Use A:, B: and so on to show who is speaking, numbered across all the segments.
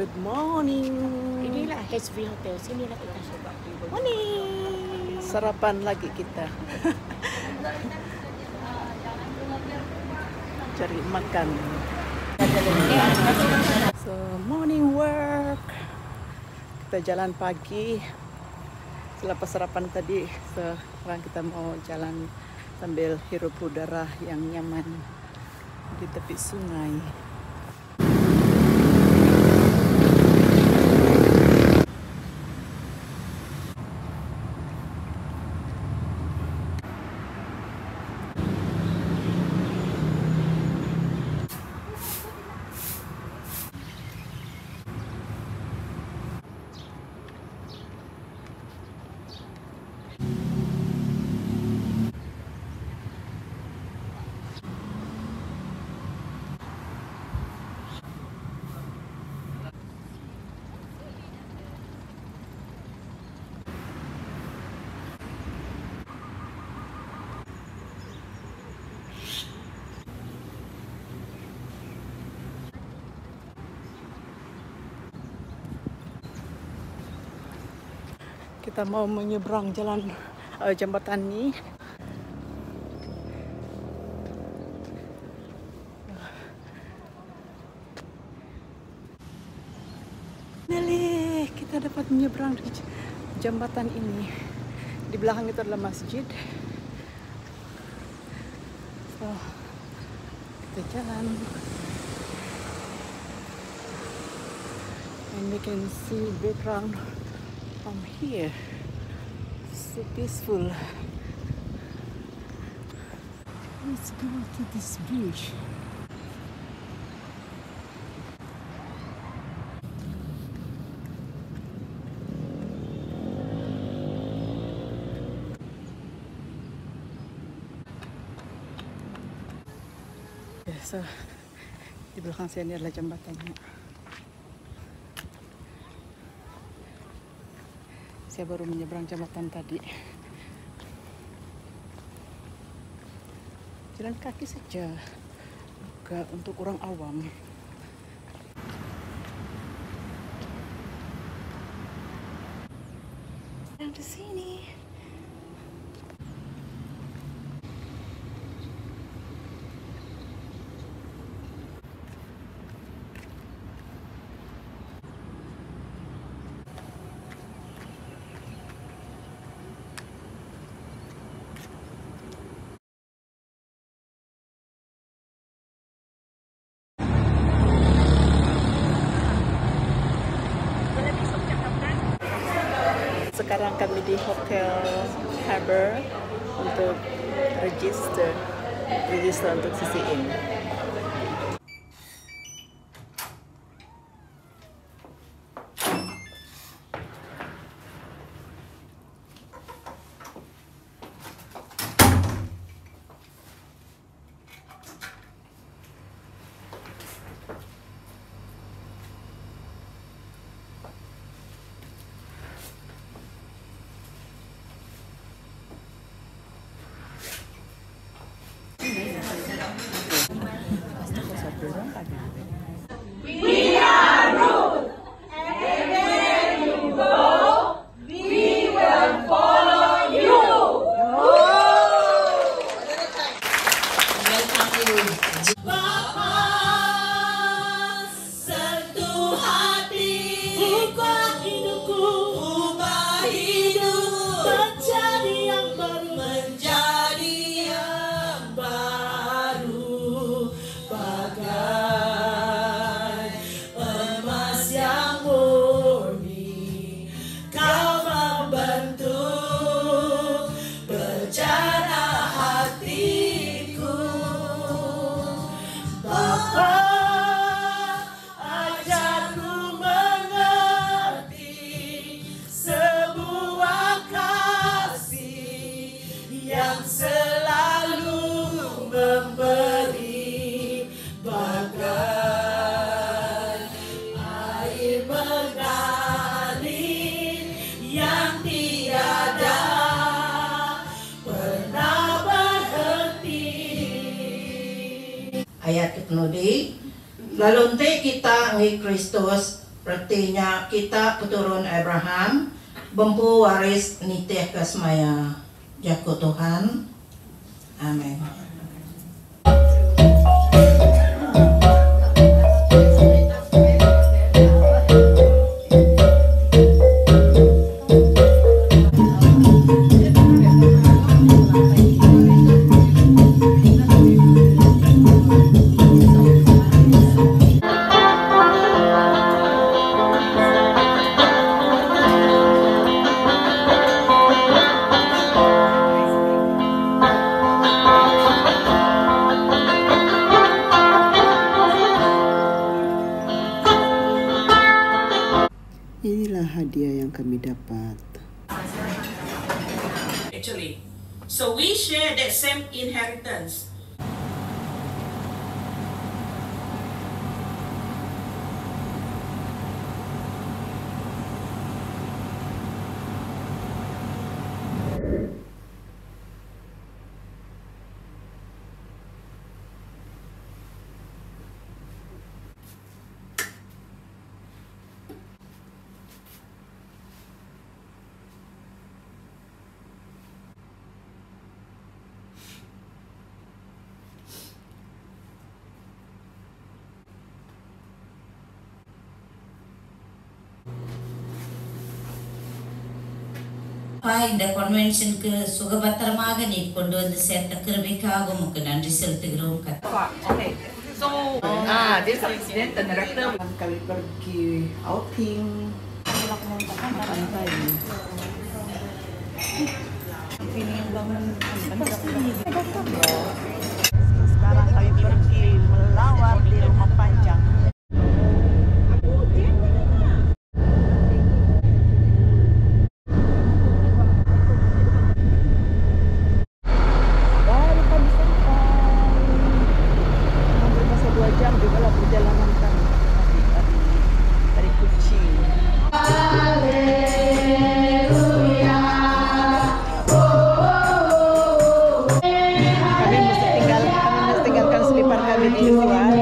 A: Good morning.
B: Inilah HV Hotel. Sinilah kita coba.
A: Morning. Sarapan lagi kita. Cari makan. So morning work. Kita jalan pagi. Selepas sarapan tadi, sekarang kita mau jalan sambil hirup udara yang nyaman di tepi sungai. Kita mau menyeberang jalan jembatan ini. Nelly, kita dapat menyeberang di jembatan ini. Di belakang itu adalah masjid. So, kita jalan. And we can see background from here. So peaceful. Let's go to this beach. So, di belakang saya ini adalah jembatannya. Saya baru menyeberang jembatan tadi. Jalan kaki saja, bukan untuk orang awam. Yang di sini. Sekarang kami di Hotel Harbor untuk register untuk sisi ini.
C: We are Ruth, and where you go, we will follow you. Bapa, sentuh hati, ubah hidupku, menjadi yang baru, bagai emas yang murni, kau membentuk bercana hatiku. Bapa, ajarku mengerti sebuah kasih yang selalu memberi, bagai air mengalir yang tiada pernah berhenti.
D: Ayat ketnudi lalunte kita ngi Kristus Artinya kita keturun Abraham, bempu waris nitih kasmaya jago Tuhan. Amin.
A: Inilah hadiah yang kami dapat.
C: Actually, so we share that same inheritance.
E: இந்த கன்வென்ஷனுக்கு சுகபத்திரமாக நீ கொண்டு வந்து சேர்த்த கிருபைக்காக உமக்கு நன்றி செலுத்துகிறோம்.
A: Okay. So, this is the director. Kami pergi outing. Pantai. Pilih bangun. Sekarang kami pergi melawat di Rumah Panjang. Perjalanan kami dari Kuching. Kami mesti tinggalkan selipar kami di luar.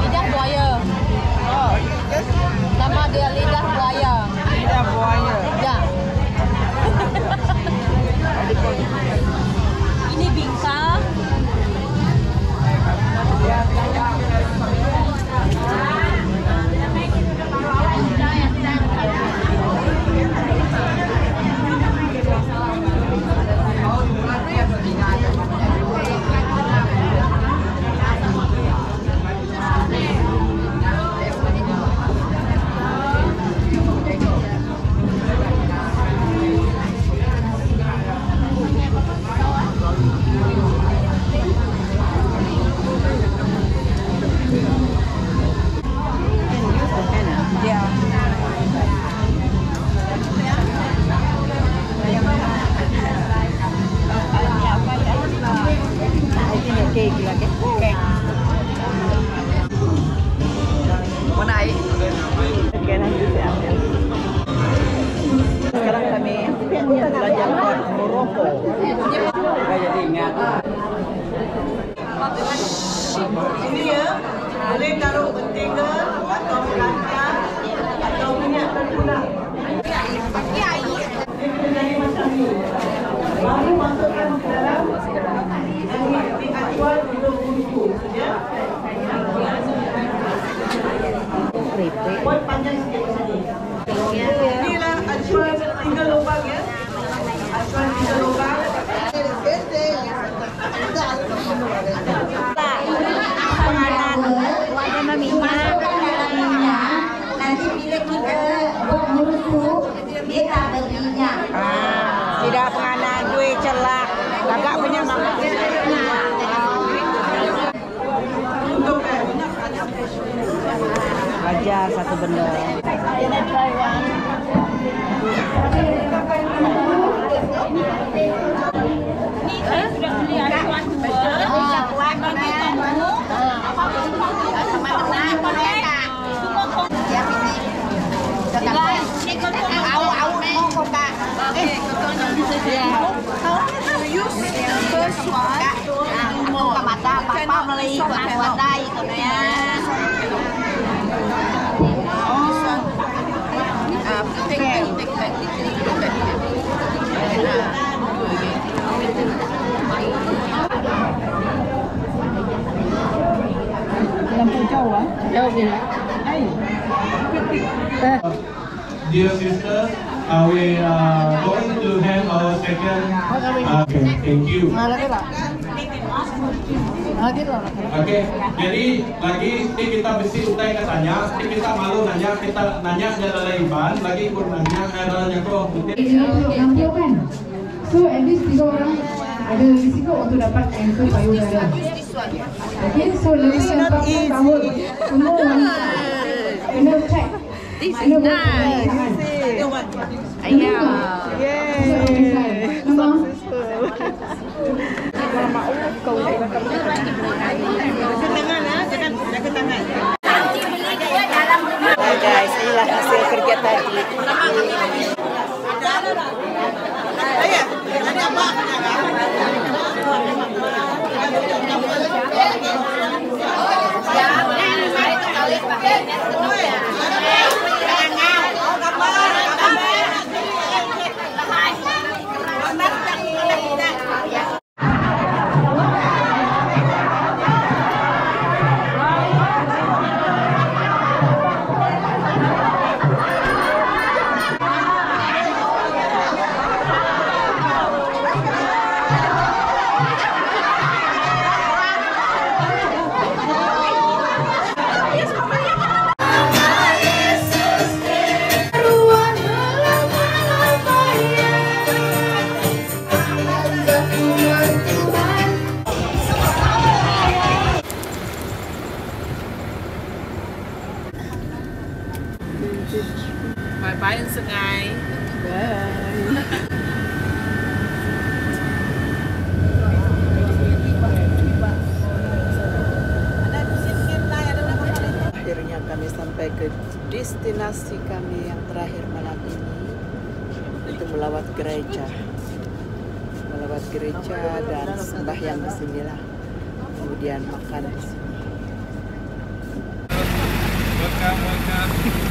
F: Lidah buaya. Nama dia lidah buaya.
A: Lidah buaya.
F: Ya. Ini bingka.
A: belajar Morocco. Jadi ingat.
G: Ini ya, boleh taruh mentega atau kacang atau minyak gula. Pakai air. Jadi macam ni. Baru masukkan ke dalam. Ini acuan untuk bumbu, ya. Buat panjang sikit sini. Inilah acuan 3 lubang ya. Acuan 3 lubang.
B: Warna minyak.
E: Nanti bila kita bermusuh, dia tak berminyak.
B: Tidak penganan duit celak. Agak punya mama.
A: Belajar satu benda.
F: Lampu jauh ah. Jauh ni.
H: Dear sisters, we are going to have our second. Okay, thank you. Oke, jadi lagi ini kita besi utai katanya, ini kita malu nanya, kita nanya adalah Iban, lagi ikut nanya adalah Nyako.
I: Kan? So at least 3 orang ada risiko untuk dapat kanser payudara. Okay, so lebih 40 tahun semua wanita kena check.
F: This is nice. Ayah.
I: Yay.
A: Hai guys, inilah hasil kerja tadi.
C: Bye-bye sungai.
A: Akhirnya kami sampai ke destinasi kami yang terakhir malam ini, itu melawat gereja. Melawat gereja dan sembahyang di sinilah. Kemudian makan di sini.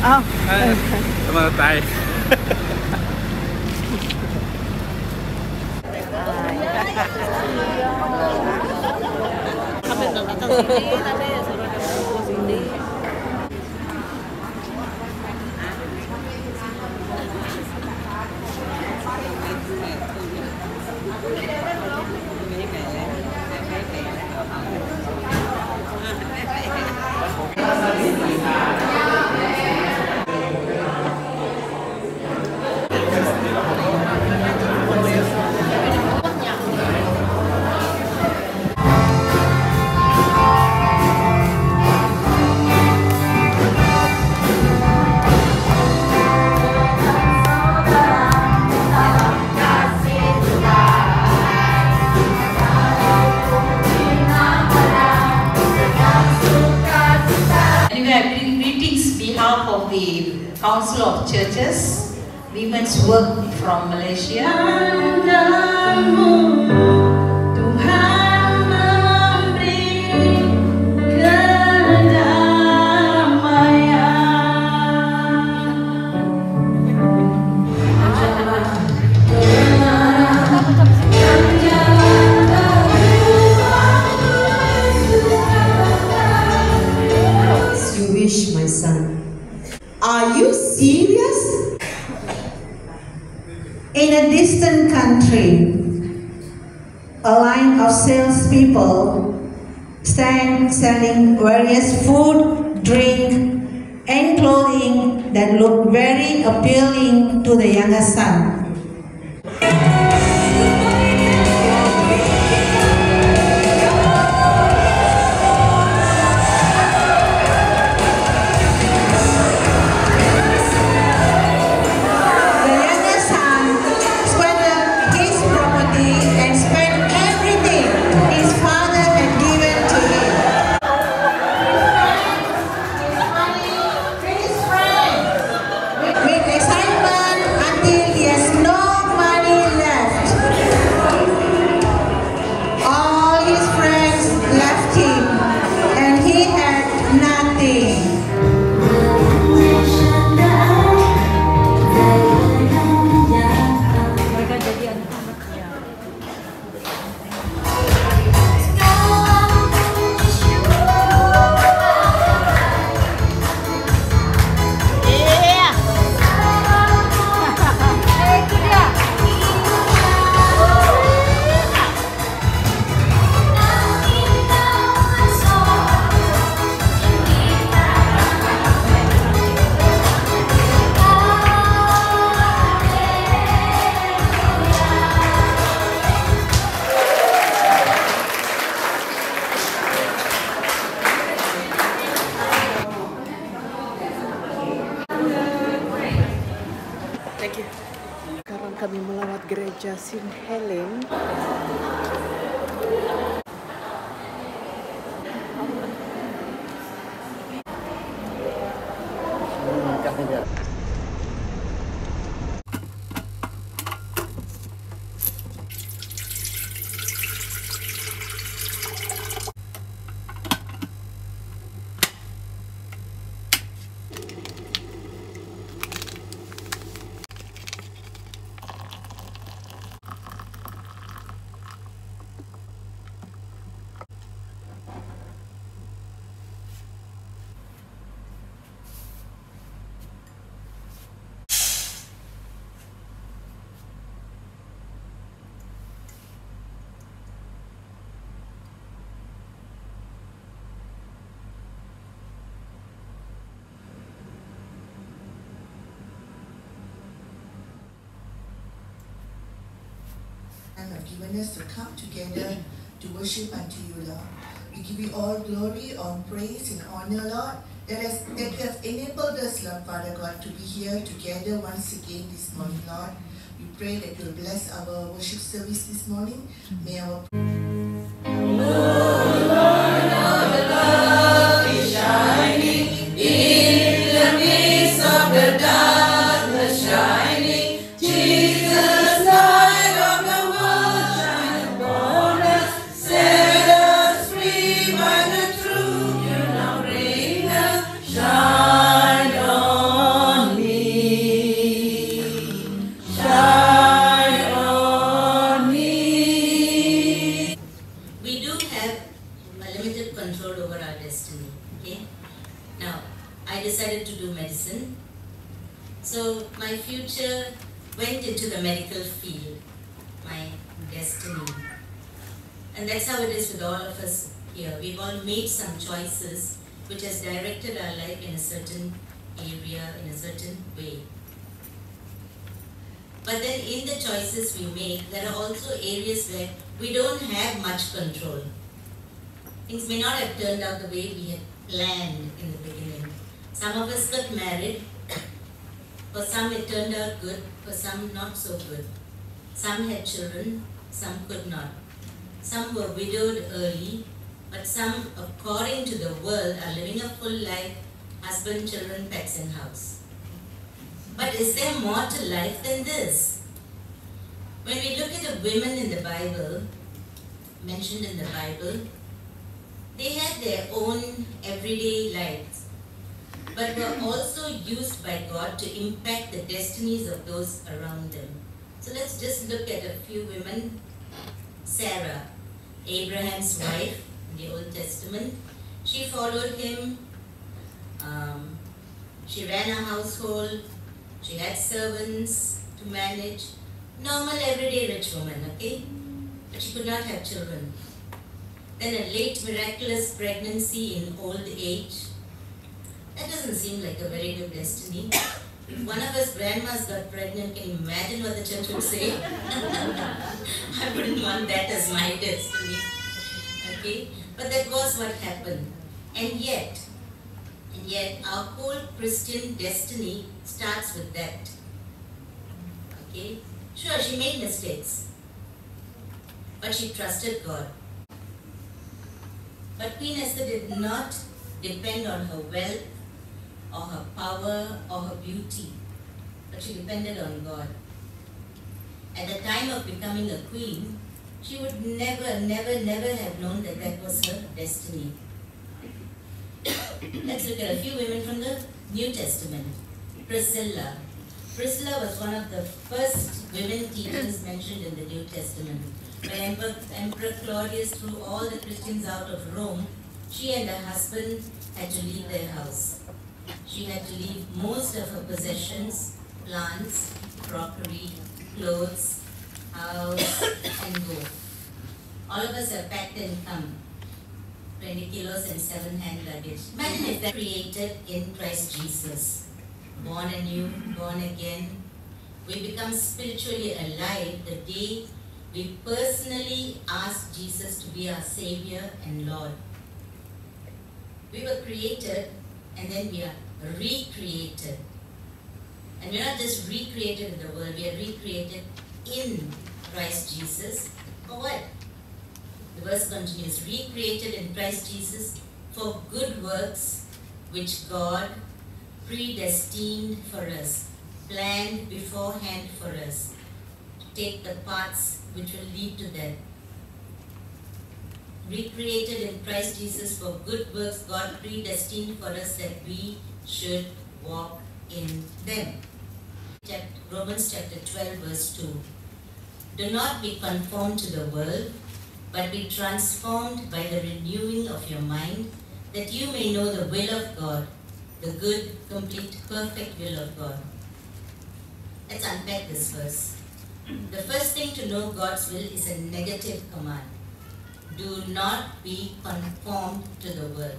A: Oh.
H: Selamat datang.
J: Council of Churches
E: women's work from Malaysia.
J: You wish, my son.
G: Are you serious? In a distant country, a line of salespeople stand selling various food, drink, and clothing that look very appealing to the younger son.
A: Sekarang kami melawat gereja St. Helen.
K: Have given us to come together to worship unto you, Lord. We give you all glory, all praise and honor, Lord, that you have enabled us, Lord Father God, to be here together once again this morning, Lord. We pray that you will bless our worship service this morning. May our
E: So my future went into the medical field, my destiny. And that's how it is with all of us here. We've all made some choices which has directed our life in a certain area, in a certain way. But then in the choices we make, there are also areas where we don't have much control. Things may not have turned out the way we had planned in the beginning. Some of us got married. For some it turned out good, for some not so good. Some had children, some could not. Some were widowed early, but some, according to the world, are living a full life, husband, children, pets and house. But is there more to life than this? When we look at the women in the Bible, mentioned in the Bible, they had their own everyday lives, but were also used by God to impact the destinies of those around them. So let's just look at a few women. Sarah, Abraham's wife in the Old Testament, she followed him, she ran a household, she had servants to manage, normal everyday rich woman, okay? But she could not have children. Then a late miraculous pregnancy in old age. That doesn't seem like a very good destiny. If one of us grandmas got pregnant, can you imagine what the church would say? I wouldn't want that as my destiny. Okay? But that was what happened. And yet our whole Christian destiny starts with that. Okay? Sure, she made mistakes, but she trusted God. But Queen Esther did not depend on her wealth or her power or her beauty, but she depended on God. At the time of becoming a queen, she would never have known that that was her destiny. Let's look at a few women from the New Testament. Priscilla. Priscilla was one of the first women teachers mentioned in the New Testament. When Emperor Claudius threw all the Christians out of Rome, she and her husband had to leave their house. She had to leave most of her possessions, plants, crockery, clothes, house, and go. All of us have packed and come. 20 kilos and 7 hand luggage. Imagine if that created in Christ Jesus. Born anew, born again. We become spiritually alive the day we personally ask Jesus to be our Savior and Lord. We were created and then we are recreated. And we're not just recreated in the world, we are recreated in Christ Jesus. For what? The verse continues, recreated in Christ Jesus for good works which God predestined for us, planned beforehand for us, to take the paths which will lead to that. Recreated in Christ Jesus for good works God predestined for us that we should walk in them. Romans chapter 12 verse 2. Do not be conformed to the world, but be transformed by the renewing of your mind, that you may know the will of God, the good, complete, perfect will of God. Let's unpack this verse. The first thing to know God's will is a negative command. Do not be conformed to the world.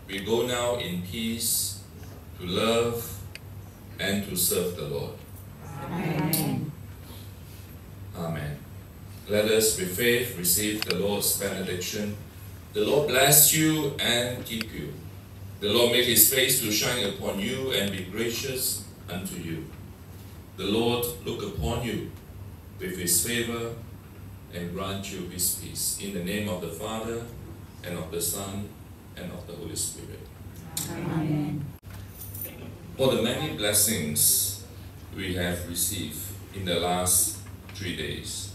L: We go now in peace to love and to serve the Lord.
E: Amen.
L: Amen. Let us with faith receive the Lord's benediction. The Lord bless you and keep you. The Lord make his face to shine upon you and be gracious unto you. The Lord look upon you with his favor and grant you his peace. In the name of the Father, and of the Son, and of the Holy Spirit.
E: Amen.
L: For the many blessings we have received in the last 3 days,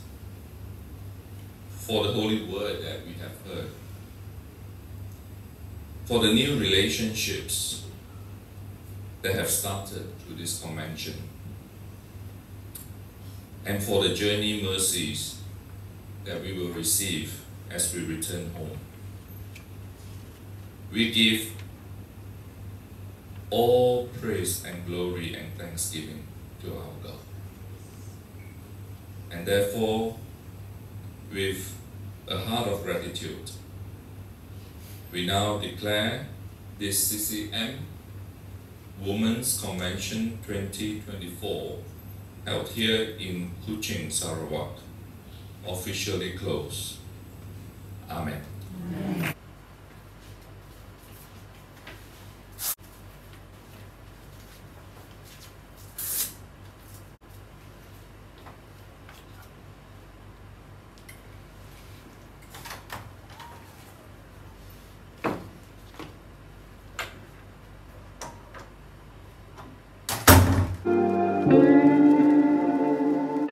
L: for the holy word that we have heard, for the new relationships that have started through this convention, and for the journey mercies that we will receive as we return home. We give all praise and glory and thanksgiving to our God. And therefore, with a heart of gratitude, we now declare this CCM Women's Convention 2024 held here in Kuching, Sarawak, officially closed. Amen.
E: Amen.
I: Amen.